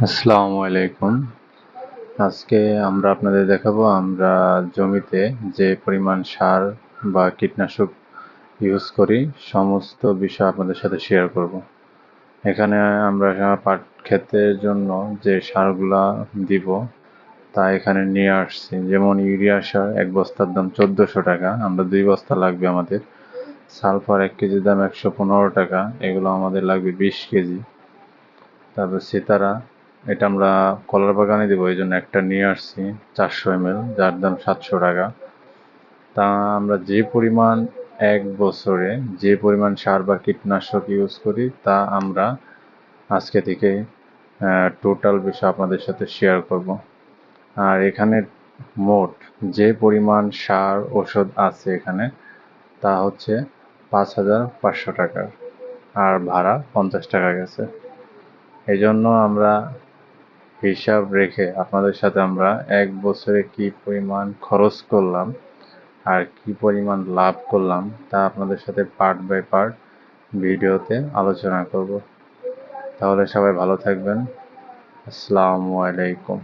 আসসালামু আলাইকুম। আজকে আমরা আপনাদের দেখাবো আমরা জমিতে যে পরিমাণ সার বা কীটনাশক ইউজ করি সমস্ত বিষয় আপনাদের সাথে শেয়ার করব। এখানে আমরা পাট ক্ষেতের জন্য যে সারগুলা দিব তা এখানে নিয়ে আসছি। যেমন ইউরিয়া সার ১ বস্তার দাম ১৪০০ টাকা, আমরা ২ বস্তা লাগবে আমাদের। সালফার ১ কেজির দাম ১১৫ টাকা, এগুলো আমাদের লাগবে ২০ কেজি। তারপর সিতারা, এটা আমরা কলার বাগানে দেবো, এই জন্য একটা নিয়ে আসছি 400 ml, যার দাম 700 টাকা। তা আমরা যে পরিমাণ এক বছরে যে পরিমাণ সার বা কীটনাশক ইউজ করি তা আমরা আজকে থেকে টোটাল বিষয় আপনাদের সাথে শেয়ার করব। আর এখানে মোট যে পরিমাণ সার ওষুধ আছে এখানে তা হচ্ছে ৫,৫০০ টাকার, আর ভাড়া 50 টাকা গেছে। এই জন্য আমরা হিসাব রেখে আপনাদের সাথে আমরা এক বছরে কি পরিমাণ খরচ করলাম আর কি পরিমাণ লাভ করলাম তা আপনাদের সাথে পার্ট বাই পার্ট ভিডিওতে আলোচনা করব। তাহলে সবাই ভালো থাকবেন। আসসালামু আলাইকুম।